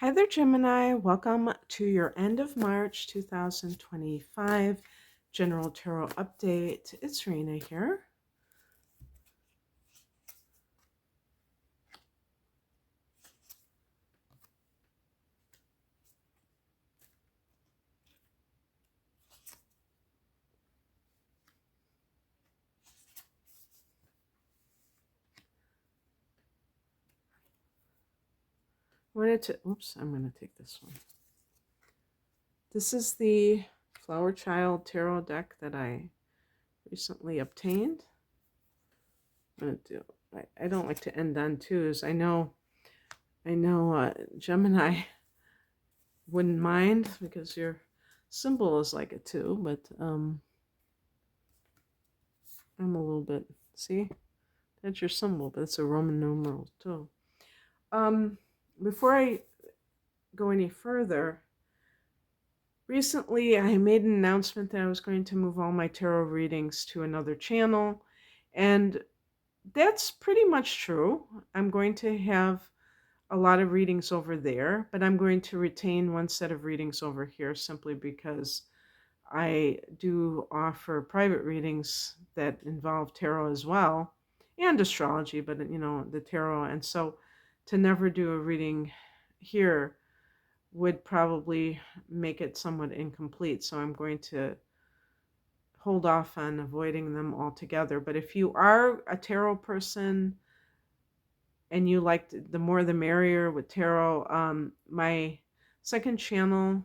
Hi there, Gemini. Welcome to your end of March 2025 General Tarot Update. It's Rena here. I'm going to take this one. This is the Flower Child Tarot deck that I recently obtained. I don't like to end on twos. I know Gemini wouldn't mind because your symbol is like a two, but I'm a little bit, see? That's your symbol, but it's a Roman numeral too. Before I go any further, recently I made an announcement that I was going to move all my tarot readings to another channel, and that's pretty much true. I'm going to have a lot of readings over there, but I'm going to retain one set of readings over here simply because I do offer private readings that involve tarot as well, and astrology, but the tarot. And so to never do a reading here would probably make it somewhat incomplete. So I'm going to hold off on avoiding them altogether. But if you are a tarot person and you like the more the merrier with tarot, my second channel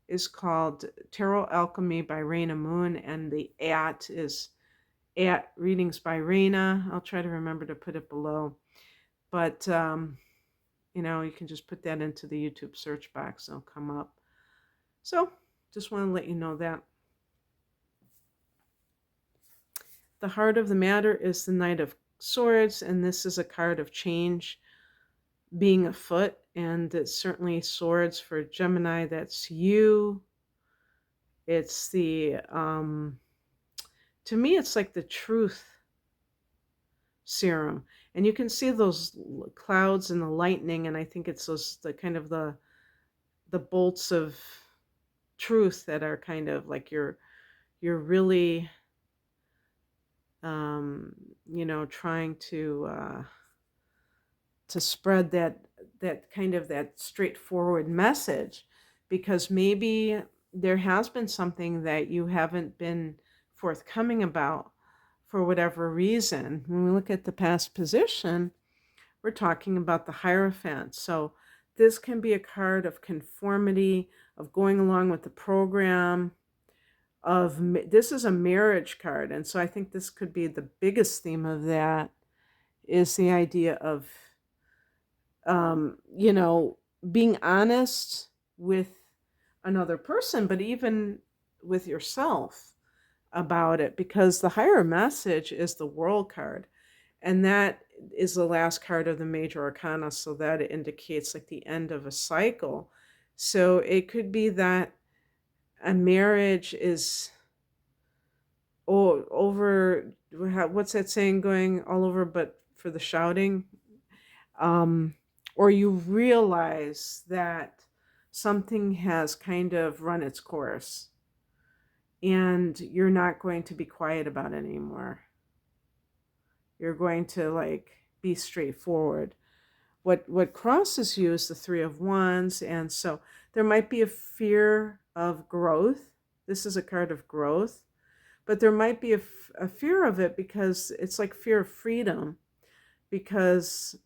is called Tarot Alchemy by Raina Moon, and the @ is @ Readings by Raina. I'll try to remember to put it below. But, you can just put that into the YouTube search box. It'll come up. So, just want to let you know that. The heart of the matter is the Knight of Swords, and this is a card of change being afoot, and it's certainly swords for Gemini. That's you. It's the, to me, it's like the truth serum. And you can see those clouds and the lightning, and I think it's the bolts of truth that are kind of like you're really trying to spread that kind of that straightforward message, because maybe there has been something that you haven't been forthcoming about for whatever reason. When we look at the past position, we're talking about the Hierophant. So this can be a card of conformity, of going along with the program, this is a marriage card. And so I think this could be the biggest theme of that, is the idea of, being honest with another person, but even with yourself about it, because the higher message is the World card, and that is the last card of the major arcana, so that it indicates like the end of a cycle. So it could be that a marriage is over, what's that saying, going all over but for the shouting, or you realize that something has kind of run its course and you're not going to be quiet about it anymore. You're going to be straightforward. What crosses you is the Three of Wands, and so there might be a fear of growth. This is a card of growth, but there might be a fear of it because it's like fear of freedom, because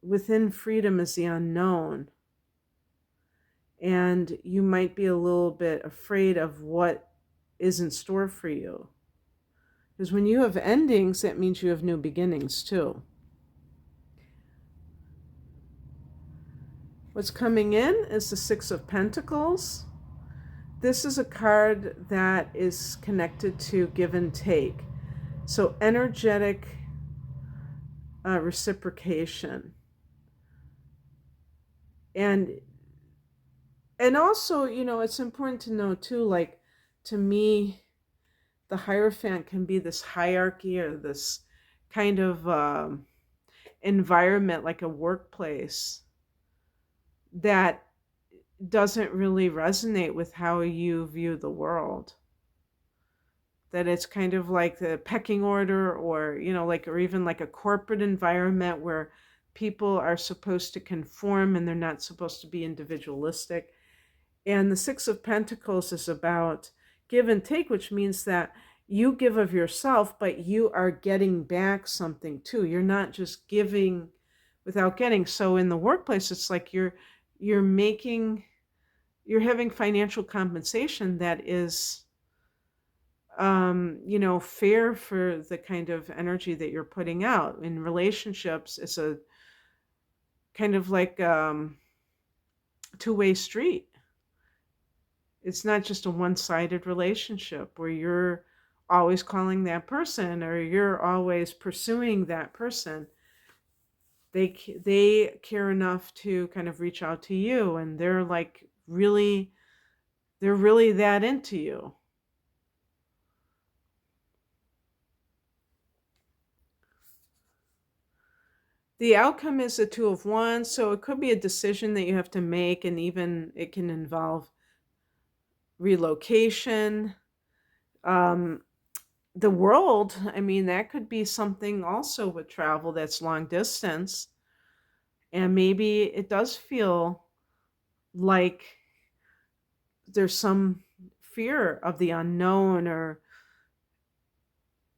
within freedom is the unknown, and you might be a little bit afraid of what is in store for you. Because when you have endings, that means you have new beginnings too. What's coming in is the Six of Pentacles. This is a card that is connected to give and take. So energetic reciprocation. And also, it's important to know too, to me, the Hierophant can be this hierarchy or this kind of environment, like a workplace, that doesn't really resonate with how you view the world. That it's kind of like the pecking order, or, like, or even like a corporate environment where people are supposed to conform and they're not supposed to be individualistic. And the Six of Pentacles is about give and take, which means that you give of yourself, but you are getting back something too. You're not just giving without getting. So in the workplace, it's like you're making you're having financial compensation that is fair for the kind of energy that you're putting out. In relationships, it's a kind of like two-way street. It's not just a one-sided relationship where you're always calling that person or you're always pursuing that person. They care enough to kind of reach out to you, and they're really that into you. The outcome is a Two of Wands, so it could be a decision that you have to make, and even it can involve relocation. Um, the world, I mean, that could be something also with travel that's long distance. And maybe it does feel like there's some fear of the unknown or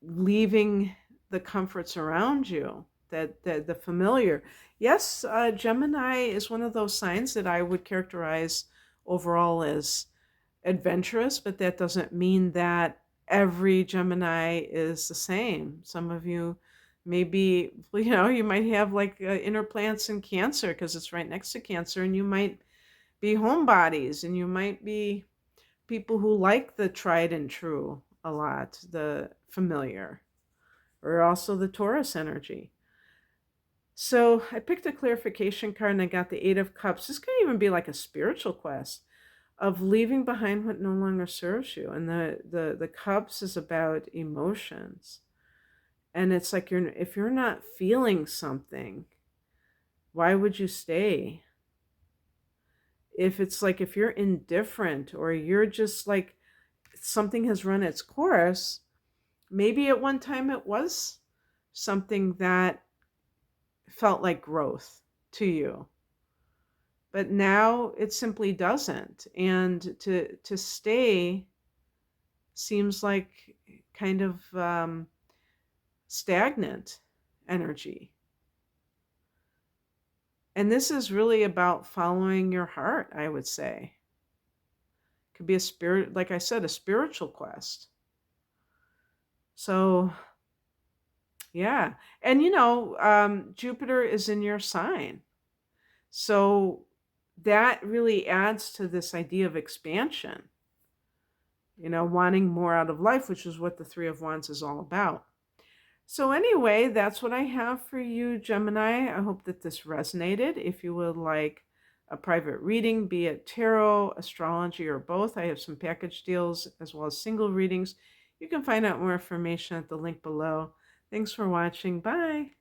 leaving the comforts around you, that the familiar. Yes, Gemini is one of those signs that I would characterize overall as adventurous, but that doesn't mean that every Gemini is the same. Some of you maybe, you might have like inner plants in Cancer because it's right next to Cancer, and you might be homebodies, and you might be people who like the tried and true a lot, the familiar, or also the Taurus energy. So I picked a clarification card and I got the Eight of Cups. This could even be like a spiritual quest of leaving behind what no longer serves you. And the Cups is about emotions. And it's like if you're not feeling something, why would you stay? If it's like if you're indifferent, or you're just like something has run its course, maybe at one time it was something that felt like growth to you, but now it simply doesn't. And to stay seems like kind of stagnant energy. And this is really about following your heart, I would say. It could be a spirit, like I said, a spiritual quest. So yeah. And Jupiter is in your sign. So that really adds to this idea of expansion, wanting more out of life, which is what the Three of Wands is all about. So anyway, that's what I have for you, Gemini. I hope that this resonated. If you would like a private reading, be it tarot, astrology, or both, I have some package deals as well as single readings. You can find out more information at the link below. Thanks for watching. Bye.